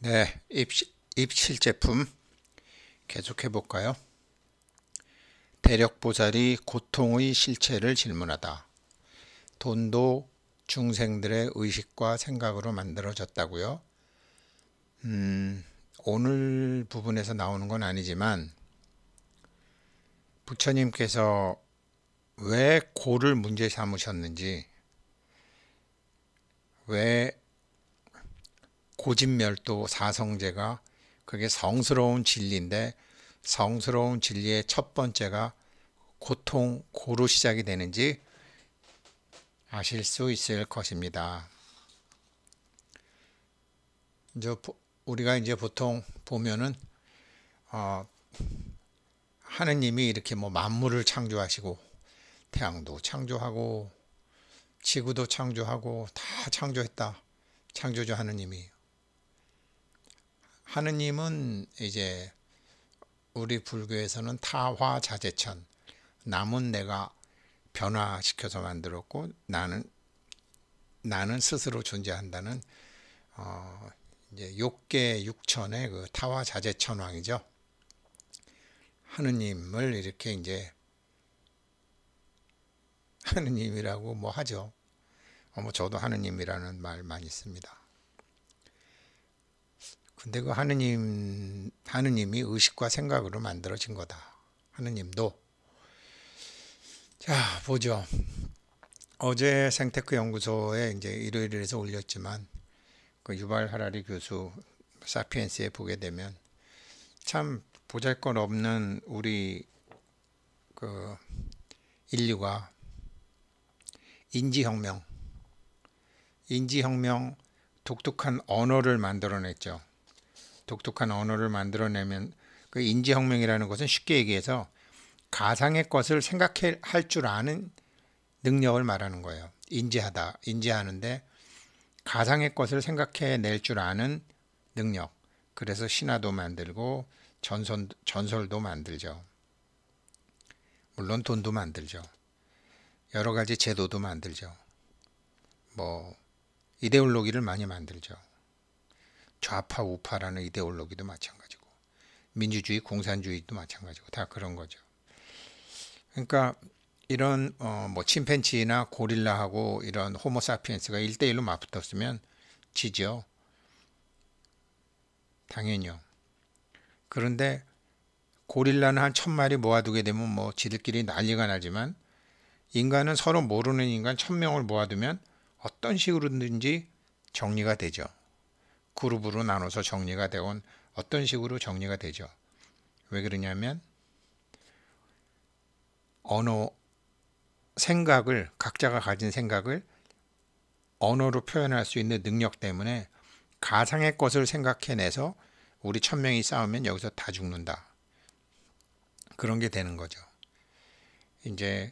네, 입실제품 계속해 볼까요? 대력보살이 고통의 실체를 질문하다. 돈도 중생들의 의식과 생각으로 만들어졌다고요? 오늘 부분에서 나오는 건 아니지만 부처님께서 왜 고를 문제 삼으셨는지, 왜 고진멸도 사성제가 그게 성스러운 진리인데 성스러운 진리의 첫 번째가 고통, 고로 시작이 되는지 아실 수 있을 것입니다. 우리가 이제 보통 보면은 하느님이 이렇게 뭐 만물을 창조하시고 태양도 창조하고 지구도 창조하고 다 창조했다. 창조주 하느님이. 하느님은 이제 우리 불교에서는 타화자재천, 남은 내가 변화시켜서 만들었고 나는 스스로 존재한다는 이제 욕계 육천의 그 타화자재천왕이죠. 하느님을 이렇게 이제 하느님이라고 뭐 하죠. 뭐 저도 하느님이라는 말 많이 씁니다. 근데 그 하느님이 의식과 생각으로 만들어진 거다. 하느님도. 자, 보죠. 어제 생테크 연구소에 이제 일요일에서 올렸지만 그 유발 하라리 교수 사피엔스에 보게 되면 참 보잘것없는 우리 그 인류가 인지혁명, 독특한 언어를 만들어냈죠. 독특한 언어를 만들어내면 그 인지혁명이라는 것은 쉽게 얘기해서 가상의 것을 생각할 줄 아는 능력을 말하는 거예요. 인지하는데 가상의 것을 생각해낼 줄 아는 능력. 그래서 신화도 만들고 전설도 만들죠. 물론 돈도 만들죠. 여러 가지 제도도 만들죠. 뭐 이데올로기를 많이 만들죠. 좌파 우파라는 이데올로기도 마찬가지고 민주주의 공산주의도 마찬가지고 다 그런 거죠. 그러니까 이런 뭐 침팬지나 고릴라하고 이런 호모사피엔스가 1대1로 맞붙었으면 지죠. 당연히요. 그런데 고릴라는 한 1000마리 모아두게 되면 뭐 지들끼리 난리가 나지만 인간은 서로 모르는 인간 1000명을 모아두면 어떤 식으로든지 정리가 되죠. 그룹으로 나눠서 정리가 되건 어떤 식으로 정리가 되죠. 왜 그러냐면 각자가 가진 생각을 언어로 표현할 수 있는 능력 때문에 가상의 것을 생각해내서 우리 1000명이 싸우면 여기서 다 죽는다. 그런 게 되는 거죠. 이제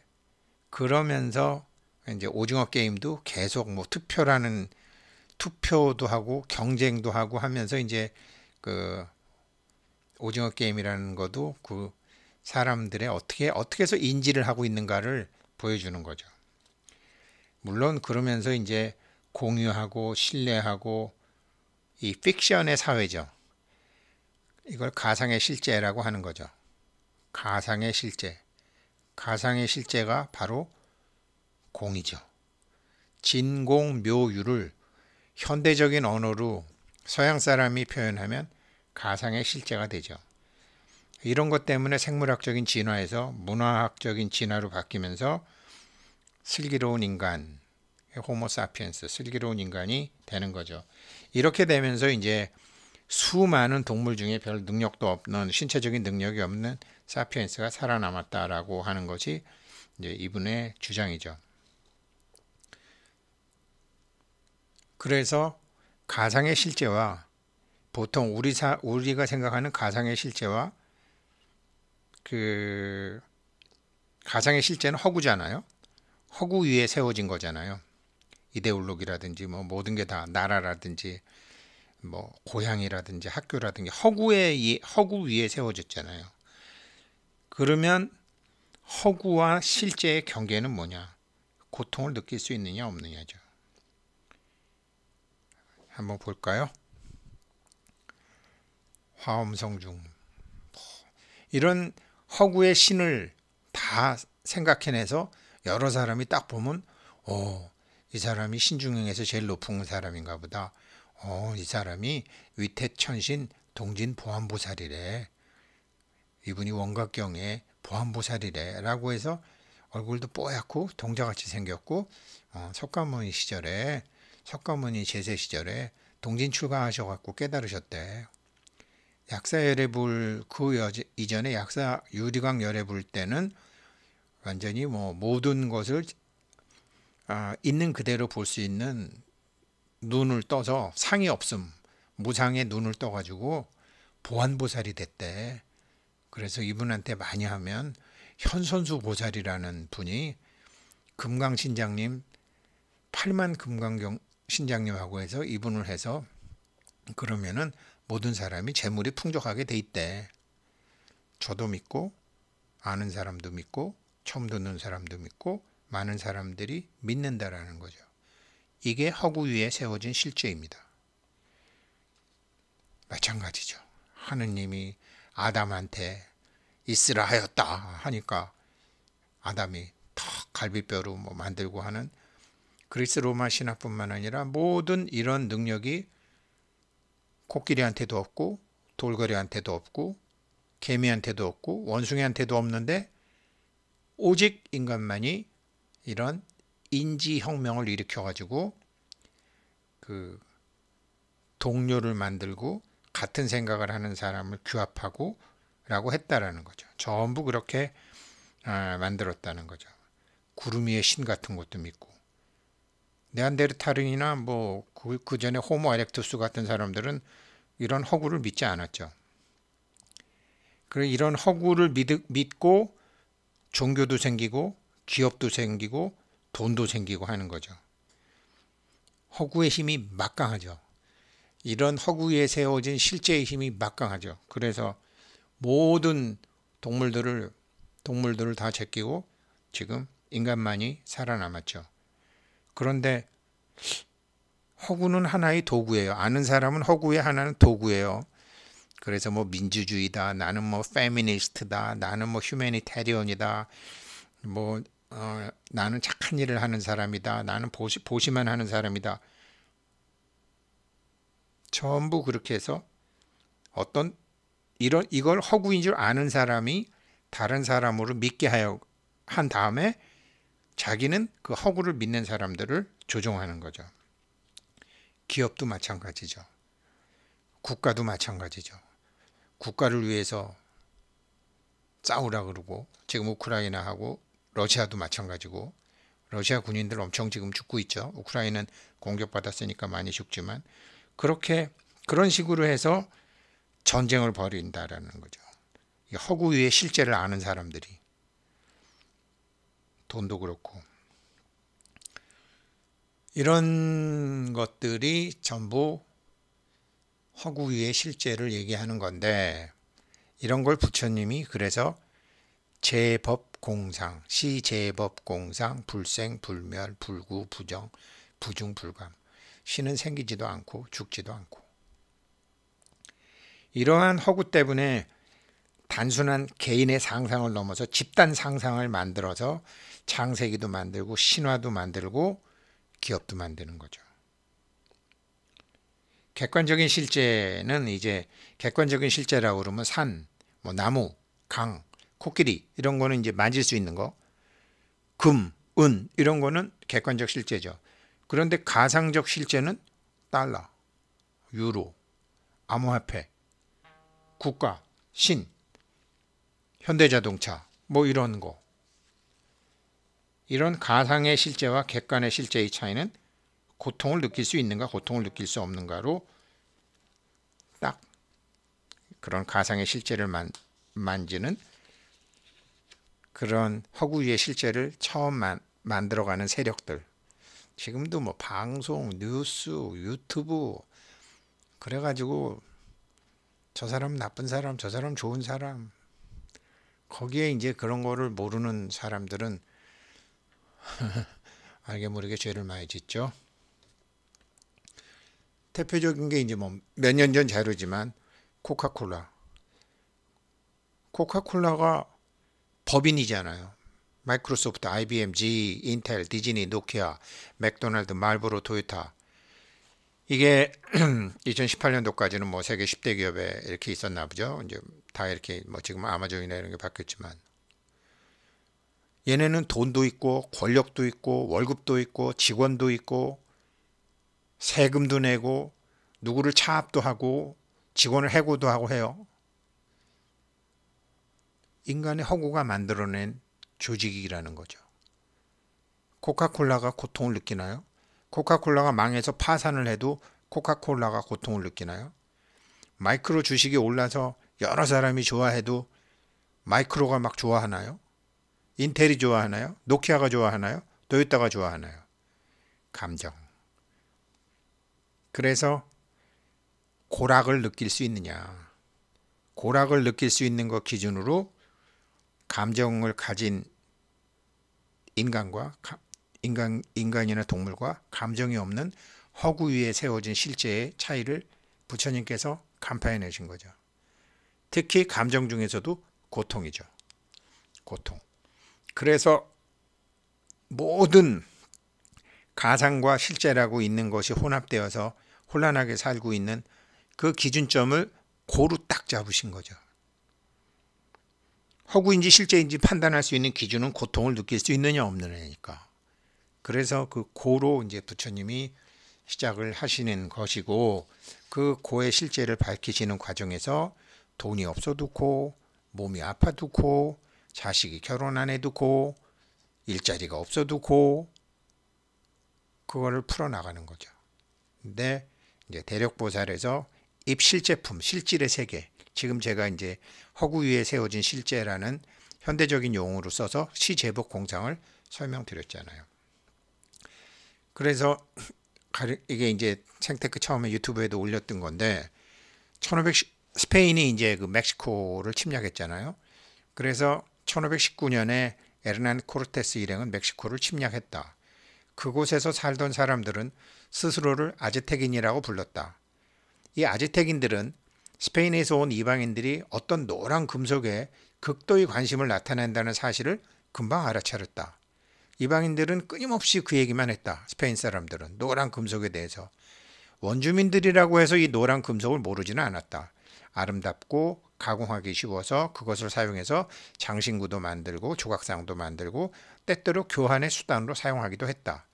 그러면서 이제 오징어 게임도 계속 뭐 투표도 하고 경쟁도 하고 하면서 이제 그 오징어 게임이라는 것도 그 사람들의 어떻게 해서 인지를 하고 있는가를 보여주는 거죠. 물론 그러면서 이제 공유하고 신뢰하고 이 픽션의 사회죠. 이걸 가상의 실제라고 하는 거죠. 가상의 실제가 바로 공이죠. 진공묘유를 현대적인 언어로 서양 사람이 표현하면 가상의 실제가 되죠. 이런 것 때문에 생물학적인 진화에서 문화학적인 진화로 바뀌면서 슬기로운 인간, 호모사피엔스, 슬기로운 인간이 되는 거죠. 이렇게 되면서 이제 수많은 동물 중에 별 능력도 없는, 신체적인 능력이 없는 사피엔스가 살아남았다라고 하는 것이 이제 이분의 주장이죠. 그래서 가상의 실제와 보통 우리가 생각하는 가상의 실제와 그 가상의 실제는 허구잖아요. 허구 위에 세워진 거잖아요. 이데올로기라든지 뭐 모든 게 다 나라라든지 뭐 고향이라든지 학교라든지 허구 위에 세워졌잖아요. 그러면 허구와 실제의 경계는 뭐냐? 고통을 느낄 수 있느냐 없느냐죠. 한번 볼까요? 화엄성중 이런 허구의 신을 다 생각해내서 여러 사람이 딱 보면 이 사람이 신중행에서 제일 높은 사람인가 보다. 이 사람이 위태천신 동진 보안보살이래. 이분이 원각경의 보안보살이래 라고 해서 얼굴도 뽀얗고 동자같이 생겼고 석가모니 시절에 석가모니 제세 시절에 동진 출가하셔갖고 깨달으셨대. 약사열애불 이전에 약사 유리광 열애불 때는 완전히 모든 것을 있는 그대로 볼 수 있는 눈을 떠서 상이 없음 무상의 눈을 떠가지고 보안보살이 됐대. 그래서 이분한테 많이 하면 현선수 보살이라는 분이 금강신장님 8만 금강경 신장님하고 해서 이분을 해서 그러면은 모든 사람이 재물이 풍족하게 돼 있대. 저도 믿고 아는 사람도 믿고 처음 듣는 사람도 믿고 많은 사람들이 믿는다라는 거죠. 이게 허구 위에 세워진 실제입니다. 마찬가지죠. 하느님이 아담한테 있으라 하였다 하니까 아담이 턱 갈비뼈로 만들고 하는 그리스 로마 신화뿐만 아니라 모든 이런 능력이 코끼리한테도 없고 돌고래한테도 없고 개미한테도 없고 원숭이한테도 없는데 오직 인간만이 이런 인지혁명을 일으켜가지고 그 동료를 만들고 같은 생각을 하는 사람을 규합하고 라고 했다라는 거죠. 전부 그렇게 만들었다는 거죠. 구름 위의 신 같은 것도 믿고 네안데르탈인이나 그 전에 호모 에렉투스 같은 사람들은 이런 허구를 믿지 않았죠. 그래서 이런 허구를 믿고 종교도 생기고 기업도 생기고 돈도 생기고 하는 거죠. 허구의 힘이 막강하죠. 이런 허구 위에 세워진 실제의 힘이 막강하죠. 그래서 모든 동물들을 다 제끼고 지금 인간만이 살아남았죠. 그런데 허구는 하나의 도구예요. 아는 사람은 허구의 하나는 도구예요. 그래서 민주주의다, 나는 페미니스트다, 나는 휴메니테리언이다, 나는 착한 일을 하는 사람이다, 나는 보시만 하는 사람이다. 전부 그렇게 해서 이걸 허구인 줄 아는 사람이 다른 사람으로 믿게 한 다음에 자기는 그 허구를 믿는 사람들을 조종하는 거죠. 기업도 마찬가지죠. 국가도 마찬가지죠. 국가를 위해서 싸우라 그러고 지금 우크라이나하고 러시아도 마찬가지고 러시아 군인들 엄청 지금 죽고 있죠. 우크라이나는 공격받았으니까 많이 죽지만 그런 식으로 해서 전쟁을 벌인다라는 거죠. 허구 위의 실제를 아는 사람들이 돈도 그렇고 이런 것들이 전부 허구 위의 실제를 얘기하는 건데 이런 걸 부처님이 그래서 제법공상, 시제법공상, 불생, 불멸, 불구, 부정, 부중, 불감 신은 생기지도 않고 죽지도 않고 이러한 허구 때문에 단순한 개인의 상상을 넘어서 집단 상상을 만들어서 창세기도 만들고 신화도 만들고 기업도 만드는 거죠. 객관적인 실제는 이제 객관적인 실제라고 그러면 산, 나무, 강, 코끼리 이런 거는 이제 만질 수 있는 거, 금, 은 이런 거는 객관적 실제죠. 그런데 가상적 실제는 달러, 유로, 암호화폐, 국가, 신, 현대자동차 이런 거. 이런 가상의 실제와 객관의 실제의 차이는 고통을 느낄 수 있는가 고통을 느낄 수 없는가로 딱 그런 가상의 실제를 만지는 그런 허구 위의 실제를 처음 만들어가는 세력들 지금도 방송, 뉴스, 유튜브 그래가지고 저 사람 나쁜 사람, 저 사람 좋은 사람 거기에 이제 그런 거를 모르는 사람들은 알게 모르게 죄를 많이 짓죠. 대표적인 게 이제 몇 년 전 자료지만 코카콜라. 코카콜라가 법인이잖아요. 마이크로소프트, IBM, GE, 인텔, 디즈니, 노키아, 맥도날드, 말보로, 토요타. 이게 2018년도까지는 뭐 세계 10대 기업에 이렇게 있었나 보죠. 이제 다 이렇게 뭐 지금 아마존이나 이런 게 바뀌었지만 얘네는 돈도 있고 권력도 있고 월급도 있고 직원도 있고 세금도 내고 누구를 차압도 하고 직원을 해고도 하고 해요. 인간의 허구가 만들어낸 조직이라는 거죠. 코카콜라가 고통을 느끼나요? 코카콜라가 망해서 파산을 해도 코카콜라가 고통을 느끼나요? 마이크로 주식이 올라서 여러 사람이 좋아해도 마이크로가 막 좋아하나요? 인텔이 좋아하나요? 노키아가 좋아하나요? 토요타가 좋아하나요? 감정. 그래서 고락을 느낄 수 있느냐? 고락을 느낄 수 있는 것 기준으로 감정을 가진 인간이나 동물과 감정이 없는 허구 위에 세워진 실제의 차이를 부처님께서 간파해 내신 거죠. 특히 감정 중에서도 고통이죠. 고통. 그래서 모든 가상과 실제라고 있는 것이 혼합되어서 혼란하게 살고 있는 그 기준점을 고루 딱 잡으신 거죠. 허구인지 실제인지 판단할 수 있는 기준은 고통을 느낄 수 있느냐 없느냐니까. 그래서 그 고로 이제 부처님이 시작을 하시는 것이고 그 고의 실제를 밝히시는 과정에서 돈이 없어도 고, 몸이 아파도 고, 자식이 결혼 안 해도 고, 일자리가 없어도 고, 그거를 풀어나가는 거죠. 근데 이제 대력보살에서 입실제품, 실질의 세계, 지금 제가 이제 허구 위에 세워진 실제라는 현대적인 용어로 써서 시제복 공상을 설명드렸잖아요. 그래서 이게 이제 생테크 처음에 유튜브에도 올렸던 건데 스페인이 이제 그 멕시코를 침략했잖아요. 그래서 1519년에 에르난 코르테스 일행은 멕시코를 침략했다. 그곳에서 살던 사람들은 스스로를 아즈텍인이라고 불렀다. 이 아즈텍인들은 스페인에서 온 이방인들이 어떤 노란 금속에 극도의 관심을 나타낸다는 사실을 금방 알아차렸다. 이방인들은 끊임없이 그 얘기만 했다. 스페인 사람들은 노란 금속에 대해서. 원주민들이라고 해서 이 노란 금속을 모르지는 않았다. 아름답고 가공하기 쉬워서 그것을 사용해서 장신구도 만들고 조각상도 만들고 때때로 교환의 수단으로 사용하기도 했다.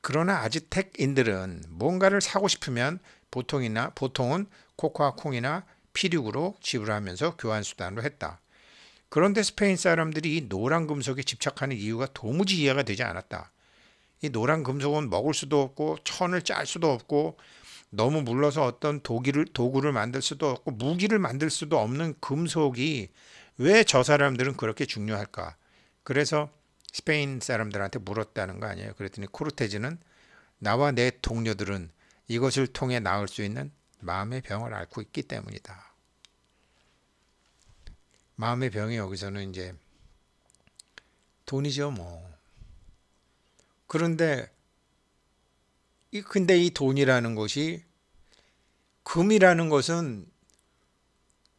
그러나 아즈텍인들은 뭔가를 사고 싶으면 보통은 코코아 콩이나 피륙으로 지불하면서 교환 수단으로 했다. 그런데 스페인 사람들이 이 노란 금속에 집착하는 이유가 도무지 이해가 되지 않았다. 이 노란 금속은 먹을 수도 없고 천을 짤 수도 없고 너무 물러서 어떤 도구를 만들 수도 없고 무기를 만들 수도 없는 금속이 왜 저 사람들은 그렇게 중요할까? 그래서 스페인 사람들한테 물었다는 거 아니에요. 그랬더니 코르테즈는 나와 내 동료들은 이것을 통해 나을 수 있는 마음의 병을 앓고 있기 때문이다. 마음의 병이 여기서는 이제 돈이죠, 뭐. 그런데 근데 이 돈이라는 것이 금이라는 것은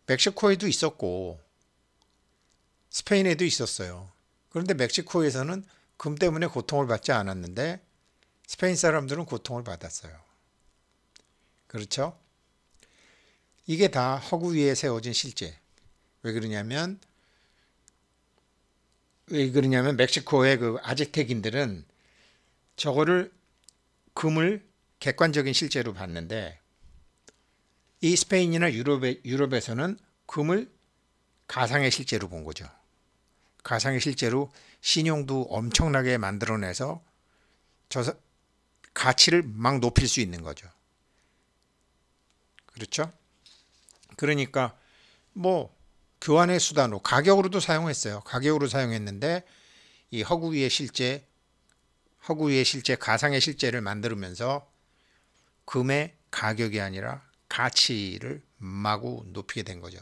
멕시코에도 있었고 스페인에도 있었어요. 그런데 멕시코에서는 금 때문에 고통을 받지 않았는데 스페인 사람들은 고통을 받았어요. 그렇죠? 이게 다 허구 위에 세워진 실제. 왜 그러냐면 멕시코의 그 아즈텍인들은 저거를 금을 객관적인 실제로 봤는데 이 스페인이나 유럽에서는 금을 가상의 실제로 본 거죠. 가상의 실제로 신용도 엄청나게 만들어내서 가치를 막 높일 수 있는 거죠. 그렇죠? 그러니까 뭐 교환의 수단으로 가격으로도 사용했어요. 가격으로 사용했는데 이 허구 위의 실제 가상의 실제를 만들면서 금의 가격이 아니라 가치를 마구 높이게 된 거죠.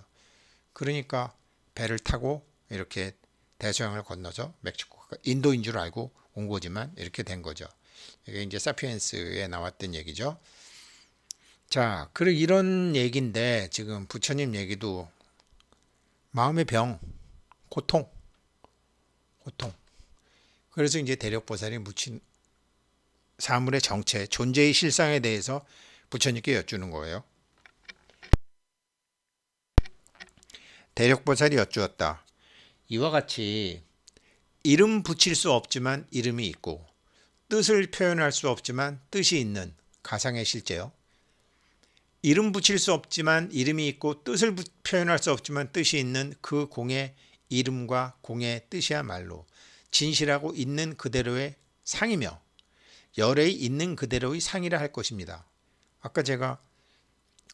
그러니까 배를 타고 이렇게 대서양을 건너서 멕시코가 인도인 줄 알고 온 거지만 이렇게 된 거죠. 이게 이제 사피엔스에 나왔던 얘기죠. 자, 그리고 이런 얘기인데 지금 부처님 얘기도 마음의 병, 고통, 고통. 그래서 이제 대력보살이 묻힌 사물의 정체, 존재의 실상에 대해서 부처님께 여쭈는 거예요. 대력보살이 여쭈었다. 이와 같이 이름 붙일 수 없지만 이름이 있고 뜻을 표현할 수 없지만 뜻이 있는 가상의 실제요. 이름 붙일 수 없지만 이름이 있고 뜻을 표현할 수 없지만 뜻이 있는 그 공의 이름과 공의 뜻이야말로 진실하고 있는 그대로의 상이며 열의 있는 그대로의 상이라 할 것입니다. 아까 제가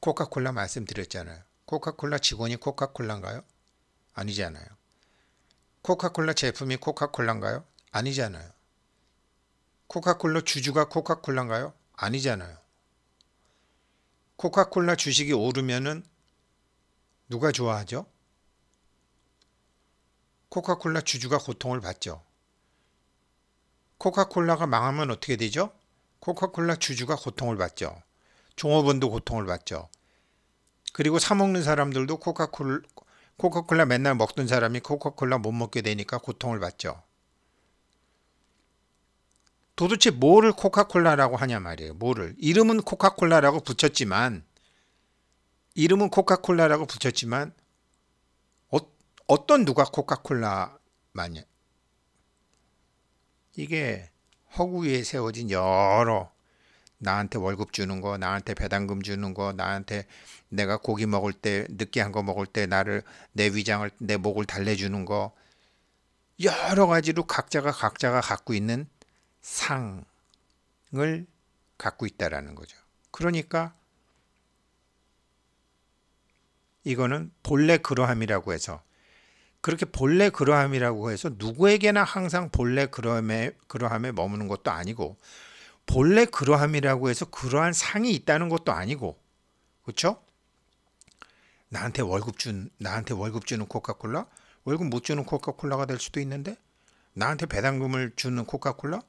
코카콜라 말씀드렸잖아요. 코카콜라 직원이 코카콜라인가요? 아니잖아요. 코카콜라 제품이 코카콜라인가요? 아니잖아요. 코카콜라 주주가 코카콜라인가요? 아니잖아요. 코카콜라 주식이 오르면은 누가 좋아하죠? 코카콜라 주주가 고통을 받죠. 코카콜라가 망하면 어떻게 되죠? 코카콜라 주주가 고통을 받죠. 종업원도 고통을 받죠. 그리고 사 먹는 사람들도 코카콜라 맨날 먹던 사람이 코카콜라 못 먹게 되니까 고통을 받죠. 도대체 뭐를 코카콜라라고 하냐 말이에요. 뭐를. 이름은 코카콜라라고 붙였지만 어떤 누가 코카콜라만이야. 이게 허구 위에 세워진 여러 나한테 월급 주는 거, 나한테 배당금 주는 거, 나한테 내가 고기 먹을 때 느끼한 거 먹을 때 나를 내 위장을 내 목을 달래주는 거 여러 가지로 각자가 갖고 있는 상을 갖고 있다라는 거죠. 그러니까 이거는 본래 그러함이라고 해서 그렇게 본래 그러함이라고 해서 누구에게나 항상 본래 그러함에 머무는 것도 아니고 본래 그러함이라고 해서 그러한 상이 있다는 것도 아니고 그렇죠? 나한테 월급 주는 코카콜라 월급 못 주는 코카콜라가 될 수도 있는데 나한테 배당금을 주는 코카콜라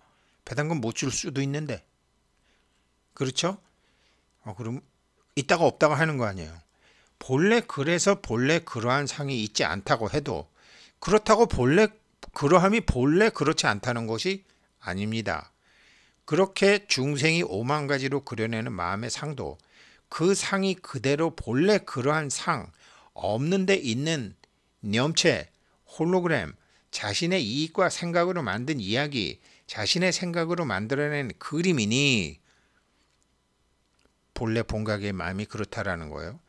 배당금 못 줄 수도 있는데 그렇죠? 그럼 있다가 없다가 하는 거 아니에요. 본래 그러한 상이 있지 않다고 해도 그렇다고 그러함이 본래 그렇지 않다는 것이 아닙니다. 그렇게 중생이 오만 가지로 그려내는 마음의 상도 그 상이 그대로 본래 그러한 상 없는 데 있는 념체, 홀로그램, 자신의 이익과 생각으로 만든 이야기, 자신의 생각으로 만들어낸 그림이니 본래 본각의 마음이 그렇다라는 거예요.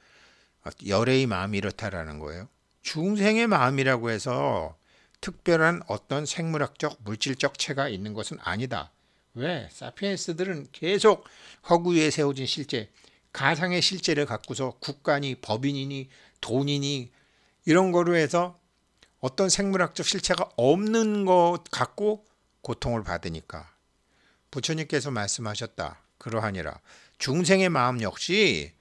열애의 마음이 이렇다라는 거예요. 중생의 마음이라고 해서 특별한 어떤 생물학적, 물질적 체가 있는 것은 아니다. 왜? 사피엔스들은 계속 허구 위에 세워진 실제, 가상의 실제를 갖고서 국가니, 법인이니, 돈이니 이런 거로 해서 어떤 생물학적 실체가 없는 것 갖고 고통을 받으니까 부처님께서 말씀하셨다. 그러하니라. 중생의 마음 역시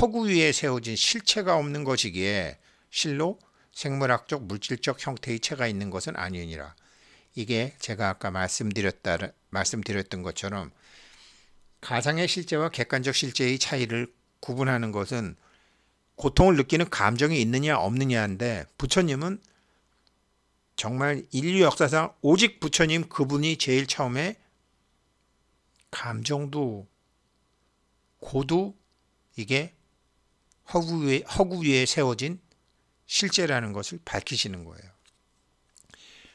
허구 위에 세워진 실체가 없는 것이기에 실로 생물학적 물질적 형태의 체가 있는 것은 아니니라. 이게 제가 아까 말씀드렸던 것처럼 가상의 실제와 객관적 실제의 차이를 구분하는 것은 고통을 느끼는 감정이 있느냐 없느냐인데 부처님은 정말 인류 역사상 오직 부처님 그분이 제일 처음에 감정도 고도 이게 허구 위에 세워진 실제라는 것을 밝히시는 거예요.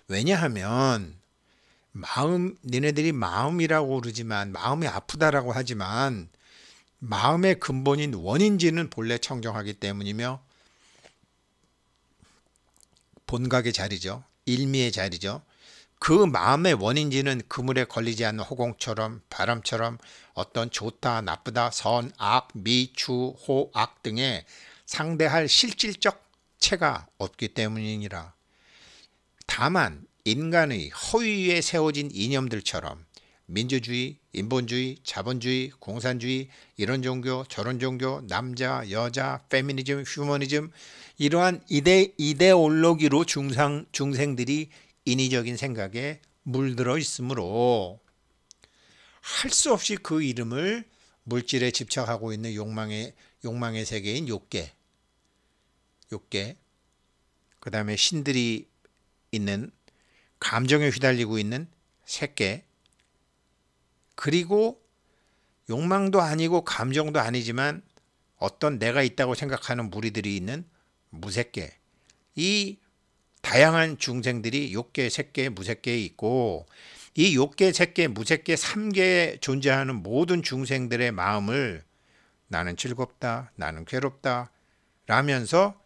왜냐하면 니네들이 마음이라고 그러지만 마음이 아프다라고 하지만 마음의 근본인 원인지는 본래 청정하기 때문이며 본각의 자리죠. 일미의 자리죠. 그 마음의 원인지는 그물에 걸리지 않는 허공처럼 바람처럼 어떤 좋다, 나쁘다, 선, 악, 미, 추, 호, 악 등의 상대할 실질적 체가 없기 때문이니라. 다만 인간의 허위 위에 세워진 이념들처럼 민주주의, 인본주의, 자본주의, 공산주의, 이런 종교, 저런 종교, 남자, 여자, 페미니즘, 휴머니즘 이러한 이데올로기로 중생들이 인위적인 생각에 물들어 있으므로 할 수 없이 그 이름을 물질에 집착하고 있는 욕망의 세계인 욕계, 그 다음에 신들이 있는 감정에 휘달리고 있는 색계, 그리고 욕망도 아니고 감정도 아니지만 어떤 내가 있다고 생각하는 무리들이 있는 무색계, 이 다양한 중생들이 욕계, 색계, 무색계에 있고, 이 욕계, 색계, 무색계 3계에 존재하는 모든 중생들의 마음을 나는 즐겁다, 나는 괴롭다 라면서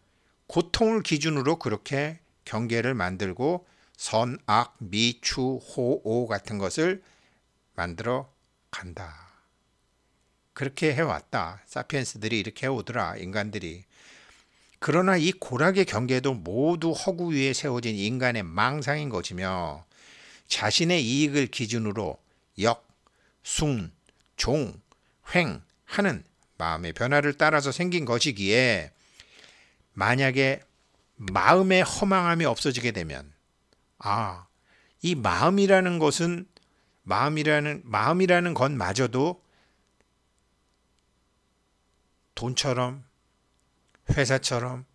고통을 기준으로 그렇게 경계를 만들고 선, 악, 미, 추, 호, 오 같은 것을 만들어 간다. 그렇게 해왔다. 사피엔스들이 이렇게 해오더라. 인간들이. 그러나 이 고락의 경계도 모두 허구 위에 세워진 인간의 망상인 것이며 자신의 이익을 기준으로 역, 숭, 종, 횡 하는 마음의 변화를 따라서 생긴 것이기에 만약에 마음의 허망함이 없어지게 되면 이 마음이라는 것은 마음이라는 것마저도 돈처럼 회사처럼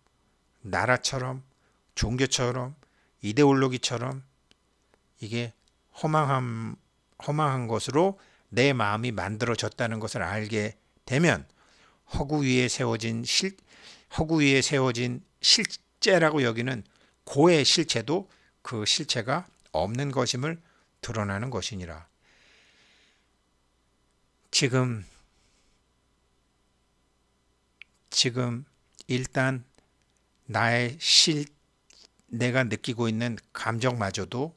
나라처럼 종교처럼 이데올로기처럼 이게 허망한 것으로 내 마음이 만들어졌다는 것을 알게 되면 허구 위에 세워진 실제라고 여기는 고의 실체도 그 실체가 없는 것임을 드러나는 것이니라. 지금 일단 내가 느끼고 있는 감정마저도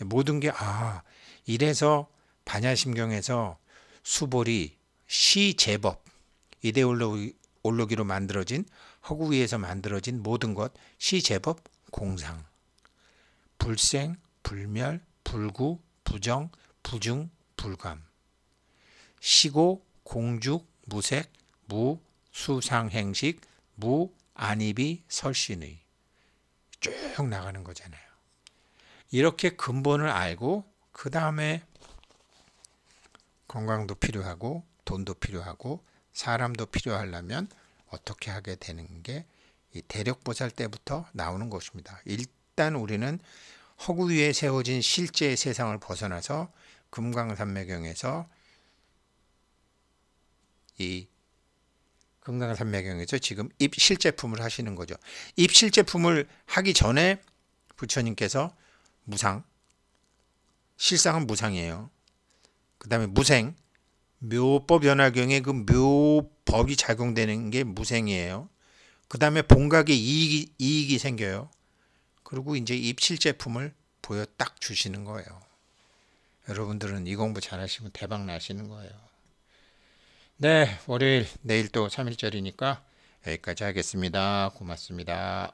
모든 게 이래서 반야심경에서 수볼이 시제법 이데올로기로 만들어진 허구 위에서 만들어진 모든 것 시제법 공상 불생 불멸 불구 부정 부중 불감 시고 공죽 무색 무 수상행식 무 안입이 설신의 쭉 나가는 거잖아요. 이렇게 근본을 알고 그 다음에 건강도 필요하고 돈도 필요하고 사람도 필요하려면 어떻게 하게 되는 게 이 대력보살 때부터 나오는 것입니다. 일단 우리는 허구 위에 세워진 실제의 세상을 벗어나서 금강산매경에서 지금 입실제품을 하시는 거죠. 입실제품을 하기 전에 부처님께서 무상, 실상은 무상이에요. 그 다음에 무생, 묘법연화경에 그 묘법이 작용되는 게 무생이에요. 그 다음에 본각에 이익이 생겨요. 그리고 이제 입실제품을 보여 딱 주시는 거예요. 여러분들은 이 공부 잘하시면 대박 나시는 거예요. 네, 월요일 내일 또 3일절이니까 여기까지 하겠습니다. 고맙습니다.